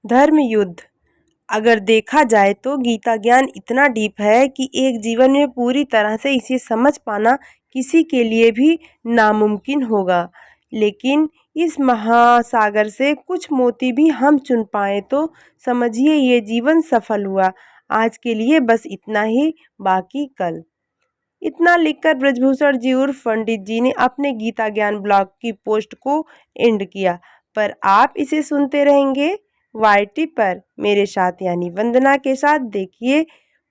धर्म युद्ध। अगर देखा जाए तो गीता ज्ञान इतना डीप है कि एक जीवन में पूरी तरह से इसे समझ पाना किसी के लिए भी नामुमकिन होगा। लेकिन इस महासागर से कुछ मोती भी हम चुन पाए तो समझिए ये जीवन सफल हुआ। आज के लिए बस इतना ही, बाकी कल। इतना लिखकर ब्रजभूषण जी उर्फ पंडित जी ने अपने गीता ज्ञान ब्लॉग की पोस्ट को एंड किया। पर आप इसे सुनते रहेंगे वाईटी पर मेरे साथ यानी वंदना के साथ। देखिए,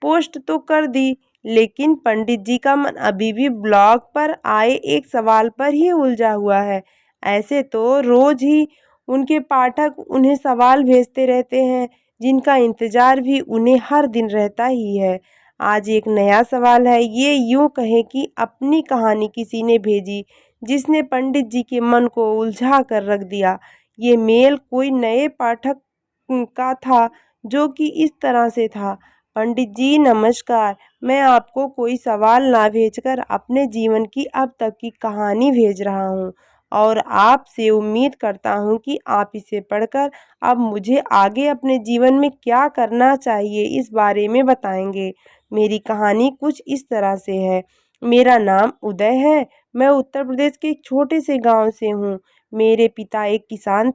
पोस्ट तो कर दी, लेकिन पंडित जी का मन अभी भी ब्लॉग पर आए एक सवाल पर ही उलझा हुआ है। ऐसे तो रोज ही उनके पाठक उन्हें सवाल भेजते रहते हैं, जिनका इंतजार भी उन्हें हर दिन रहता ही है। आज एक नया सवाल है। ये यूं कहें कि अपनी कहानी किसी ने भेजी जिसने पंडित जी के मन को उलझा कर रख दिया। ये मेल कोई नए पाठक का था जो कि इस तरह से था: पंडित जी नमस्कार, मैं आपको कोई सवाल ना भेजकर अपने जीवन की अब तक की कहानी भेज रहा हूँ और आपसे उम्मीद करता हूँ कि आप इसे पढ़कर अब मुझे आगे अपने जीवन में क्या करना चाहिए इस बारे में बताएंगे। मेरी कहानी कुछ इस तरह से है। मेरा नाम उदय है। मैं उत्तर प्रदेश के एक छोटे से गांव से हूँ। मेरे पिता एक किसान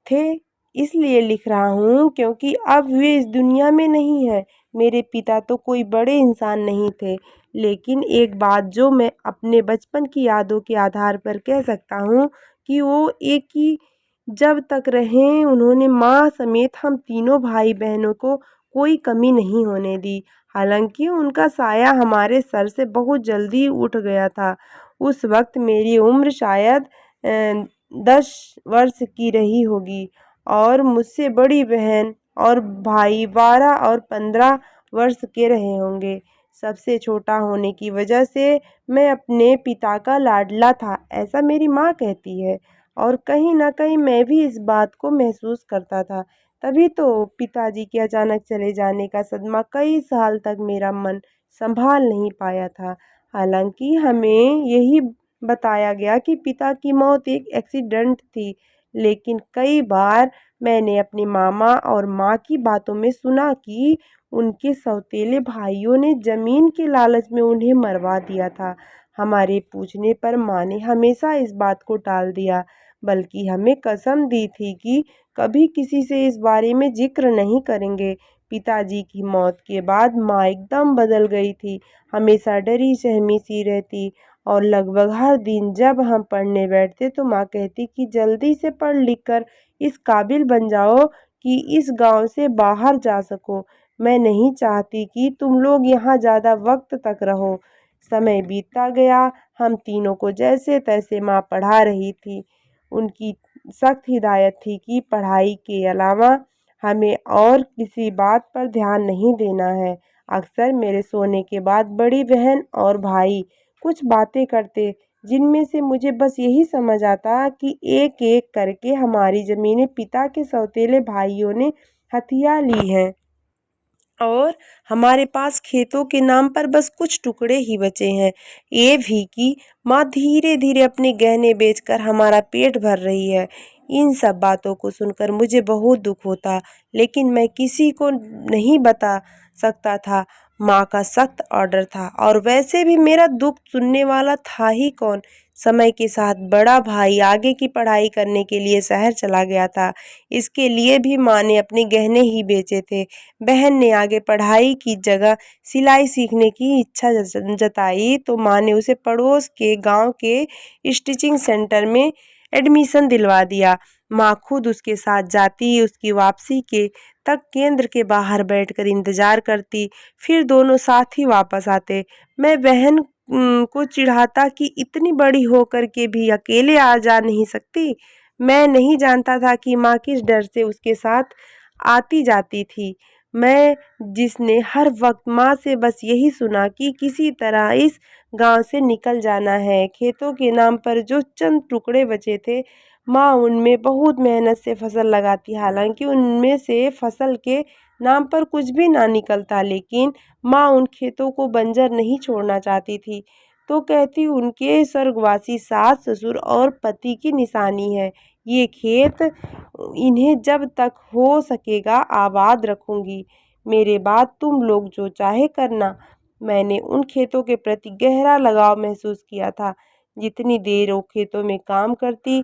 थे इसलिए लिख रहा हूँ क्योंकि अब वे इस दुनिया में नहीं है। मेरे पिता तो कोई बड़े इंसान नहीं थे, लेकिन एक बात जो मैं अपने बचपन की यादों के आधार पर कह सकता हूँ कि वो एक ही जब तक रहे उन्होंने माँ समेत हम तीनों भाई बहनों को कोई कमी नहीं होने दी। हालांकि उनका साया हमारे सर से बहुत जल्दी उठ गया था। उस वक्त मेरी उम्र शायद 10 वर्ष की रही होगी और मुझसे बड़ी बहन और भाई 12 और 15 वर्ष के रहे होंगे। सबसे छोटा होने की वजह से मैं अपने पिता का लाडला था, ऐसा मेरी माँ कहती है। और कहीं ना कहीं मैं भी इस बात को महसूस करता था। तभी तो पिताजी के अचानक चले जाने का सदमा कई साल तक मेरा मन संभाल नहीं पाया था। हालांकि हमें यही बताया गया कि पिता की मौत एक एक्सीडेंट थी, लेकिन कई बार मैंने अपने मामा और माँ की बातों में सुना कि उनके सौतेले भाइयों ने जमीन के लालच में उन्हें मरवा दिया था। हमारे पूछने पर माँ ने हमेशा इस बात को टाल दिया, बल्कि हमें कसम दी थी कि कभी किसी से इस बारे में जिक्र नहीं करेंगे। पिताजी की मौत के बाद माँ एकदम बदल गई थी। हमेशा डरी सहमी सी रहती और लगभग हर दिन जब हम पढ़ने बैठते तो माँ कहती कि जल्दी से पढ़ लिख कर इस काबिल बन जाओ कि इस गांव से बाहर जा सको। मैं नहीं चाहती कि तुम लोग यहाँ ज़्यादा वक्त तक रहो। समय बीतता गया। हम तीनों को जैसे तैसे माँ पढ़ा रही थी। उनकी सख्त हिदायत थी कि पढ़ाई के अलावा हमें और किसी बात पर ध्यान नहीं देना है। अक्सर मेरे सोने के बाद बड़ी बहन और भाई कुछ बातें करते, जिनमें से मुझे बस यही समझ आता कि एक एक करके हमारी ज़मीनें पिता के सौतेले भाइयों ने हथिया ली हैं और हमारे पास खेतों के नाम पर बस कुछ टुकड़े ही बचे हैं। ये भी कि माँ धीरे धीरे अपने गहने बेचकर हमारा पेट भर रही है। इन सब बातों को सुनकर मुझे बहुत दुख होता, लेकिन मैं किसी को नहीं बता सकता था। माँ का सख्त ऑर्डर था और वैसे भी मेरा दुख सुनने वाला था ही कौन। समय के साथ बड़ा भाई आगे की पढ़ाई करने के लिए शहर चला गया था। इसके लिए भी माँ ने अपने गहने ही बेचे थे। बहन ने आगे पढ़ाई की जगह सिलाई सीखने की इच्छा जताई तो माँ ने उसे पड़ोस के गांव के स्टिचिंग सेंटर में एडमिशन दिलवा दिया। माँ खुद उसके साथ जाती, उसकी वापसी के तक केंद्र के बाहर बैठकर इंतजार करती, फिर दोनों साथ ही वापस आते। मैं बहन को चिढ़ाता कि इतनी बड़ी होकर के भी अकेले आ जा नहीं सकती। मैं नहीं जानता था कि माँ किस डर से उसके साथ आती जाती थी। मैं जिसने हर वक्त माँ से बस यही सुना कि किसी तरह इस गांव से निकल जाना है। खेतों के नाम पर जो चंद टुकड़े बचे थे, माँ उनमें बहुत मेहनत से फसल लगाती। हालांकि उनमें से फसल के नाम पर कुछ भी ना निकलता, लेकिन माँ उन खेतों को बंजर नहीं छोड़ना चाहती थी। तो कहती उनके स्वर्गवासी सास ससुर और पति की निशानी है। ये खेत इन्हें जब तक हो सकेगा आबाद रखूंगी। मेरे बाद तुम लोग जो चाहे करना। मैंने उन खेतों के प्रति गहरा लगाव महसूस किया था। जितनी देर वो खेतों में काम करती,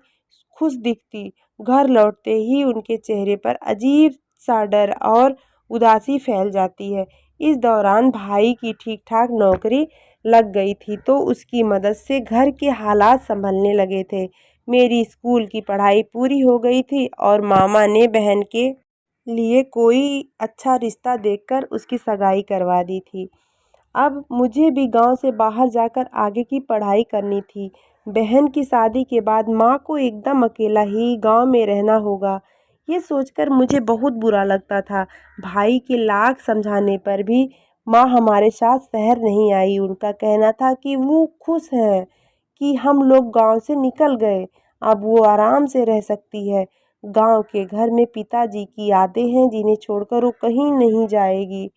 खुश दिखती, घर लौटते ही उनके चेहरे पर अजीब सा डर और उदासी फैल जाती है। इस दौरान भाई की ठीक-ठाक नौकरी लग गई थी तो उसकी मदद से घर के हालात संभलने लगे थे। मेरी स्कूल की पढ़ाई पूरी हो गई थी और मामा ने बहन के लिए कोई अच्छा रिश्ता देखकर उसकी सगाई करवा दी थी। अब मुझे भी गांव से बाहर जाकर आगे की पढ़ाई करनी थी। बहन की शादी के बाद माँ को एकदम अकेला ही गांव में रहना होगा। ये सोचकर मुझे बहुत बुरा लगता था। भाई के लाख समझाने पर भी माँ हमारे साथ शहर नहीं आई। उनका कहना था कि वो खुश हैं कि हम लोग गांव से निकल गए, अब वो आराम से रह सकती है। गांव के घर में पिताजी की यादें हैं जिन्हें छोड़कर वो कहीं नहीं जाएगी।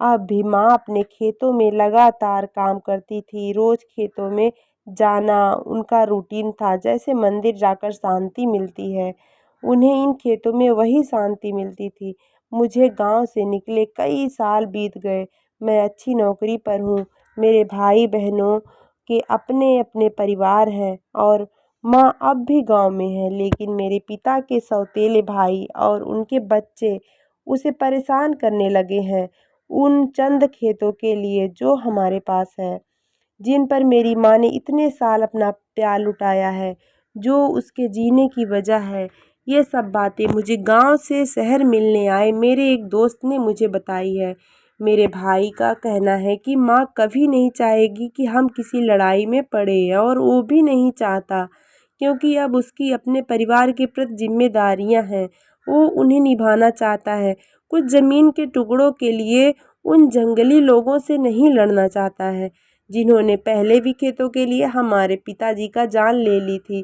अब भी माँ अपने खेतों में लगातार काम करती थी। रोज खेतों में जाना उनका रूटीन था, जैसे मंदिर जाकर शांति मिलती है, उन्हें इन खेतों में वही शांति मिलती थी। मुझे गांव से निकले कई साल बीत गए। मैं अच्छी नौकरी पर हूँ। मेरे भाई बहनों के अपने अपने परिवार हैं और माँ अब भी गांव में है, लेकिन मेरे पिता के सौतेले भाई और उनके बच्चे उसे परेशान करने लगे हैं उन चंद खेतों के लिए जो हमारे पास है, जिन पर मेरी माँ ने इतने साल अपना प्यार लुटाया है, जो उसके जीने की वजह है। ये सब बातें मुझे गांव से शहर मिलने आए मेरे एक दोस्त ने मुझे बताई है। मेरे भाई का कहना है कि माँ कभी नहीं चाहेगी कि हम किसी लड़ाई में पड़े और वो भी नहीं चाहता, क्योंकि अब उसकी अपने परिवार के प्रति जिम्मेदारियां हैं। वो उन्हें निभाना चाहता है। कुछ ज़मीन के टुकड़ों के लिए उन जंगली लोगों से नहीं लड़ना चाहता है, जिन्होंने पहले भी खेतों के लिए हमारे पिताजी का जान ले ली थी।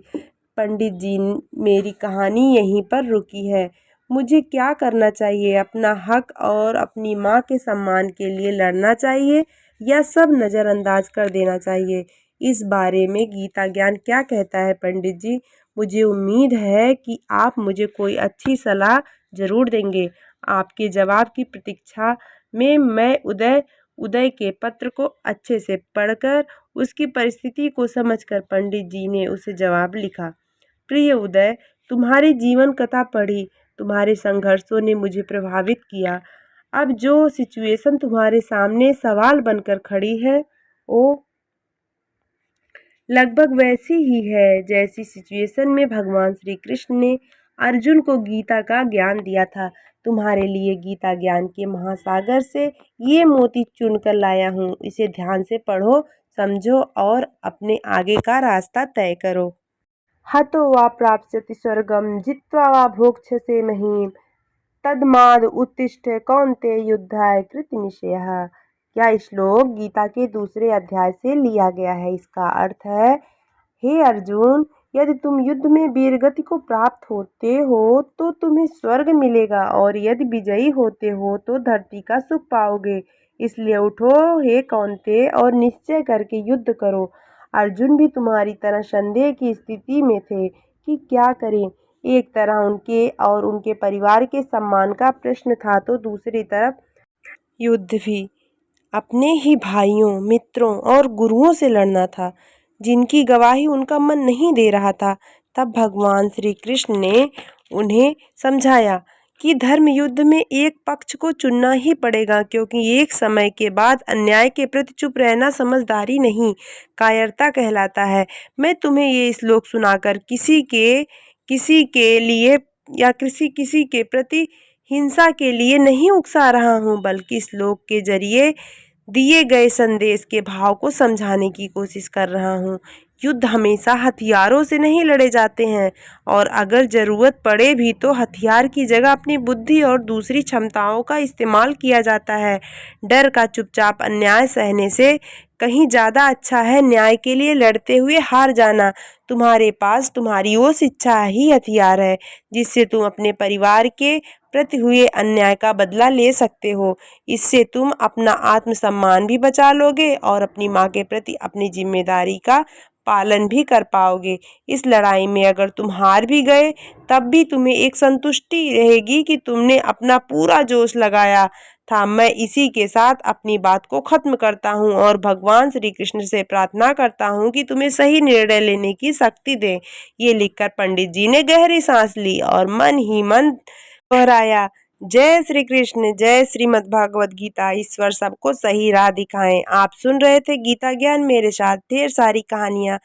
पंडित जी, मेरी कहानी यहीं पर रुकी है। मुझे क्या करना चाहिए? अपना हक और अपनी माँ के सम्मान के लिए लड़ना चाहिए या सब नज़रअंदाज कर देना चाहिए? इस बारे में गीता ज्ञान क्या कहता है पंडित जी? मुझे उम्मीद है कि आप मुझे कोई अच्छी सलाह ज़रूर देंगे। आपके जवाब की प्रतीक्षा में मैं उदय उदय के पत्र को अच्छे से पढ़कर उसकी परिस्थिति को समझकर पंडित जी ने उसे जवाब लिखा। प्रिय उदय, तुम्हारी जीवन कथा पढ़ी। तुम्हारे संघर्षों ने मुझे प्रभावित किया। अब जो सिचुएशन तुम्हारे सामने सवाल बनकर खड़ी है, वो लगभग वैसी ही है जैसी सिचुएशन में भगवान श्री कृष्ण ने अर्जुन को गीता का ज्ञान दिया था। तुम्हारे लिए गीता ज्ञान के महासागर से ये मोती चुनकर लाया हूँ। इसे ध्यान से पढ़ो, समझो और अपने आगे का रास्ता तय करो। हतो वा प्राप्स्यति स्वर्गम जित्वा वा भोक्ष्यसे महीम तदमाद उत्तिष्ठ कौन्तेय युद्धाय कृतनिश्चयः। यह श्लोक गीता के दूसरे अध्याय से लिया गया है। इसका अर्थ है, हे अर्जुन, यदि तुम युद्ध में वीरगति को प्राप्त होते हो तो तुम्हें स्वर्ग मिलेगा और यदि विजयी होते हो तो धरती का सुख पाओगे। इसलिए उठो हे कौन्तेय और निश्चय करके युद्ध करो। अर्जुन भी तुम्हारी तरह संदेह की स्थिति में थे कि क्या करें। एक तरह उनके और उनके परिवार के सम्मान का प्रश्न था तो दूसरी तरफ युद्ध भी अपने ही भाइयों, मित्रों और गुरुओं से लड़ना था, जिनकी गवाही उनका मन नहीं दे रहा था। तब भगवान श्री कृष्ण ने उन्हें समझाया कि धर्म युद्ध में एक पक्ष को चुनना ही पड़ेगा, क्योंकि एक समय के बाद अन्याय के प्रति चुप रहना समझदारी नहीं, कायरता कहलाता है। मैं तुम्हें ये श्लोक सुनाकर किसी के लिए या किसी के प्रति हिंसा के लिए नहीं उकसा रहा हूँ, बल्कि श्लोक के जरिए दिए गए संदेश के भाव को समझाने की कोशिश कर रहा हूँ। युद्ध हमेशा हथियारों से नहीं लड़े जाते हैं और अगर ज़रूरत पड़े भी तो हथियार की जगह अपनी बुद्धि और दूसरी क्षमताओं का इस्तेमाल किया जाता है। डर का चुपचाप अन्याय सहने से कहीं ज़्यादा अच्छा है न्याय के लिए लड़ते हुए हार जाना। तुम्हारे पास तुम्हारी वो शिक्षा ही हथियार है जिससे तुम अपने परिवार के प्रति हुए अन्याय का बदला ले सकते हो। इससे तुम अपना आत्मसम्मान भी बचा लोगे और अपनी माँ के प्रति अपनी जिम्मेदारी का पालन भी कर पाओगे। इस लड़ाई में अगर तुम हार भी गए तब भी तुम्हें एक संतुष्टि रहेगी कि तुमने अपना पूरा जोश लगाया था। मैं इसी के साथ अपनी बात को खत्म करता हूँ और भगवान श्री कृष्ण से प्रार्थना करता हूँ कि तुम्हें सही निर्णय लेने की शक्ति दें। ये लिखकर पंडित जी ने गहरी सांस ली और मन ही मन दोहराया, जय श्री कृष्ण, जय श्रीमद् भागवत गीता। ईश्वर सबको सही राह दिखाएं। आप सुन रहे थे गीता ज्ञान, मेरे साथ ढेर सारी कहानियां।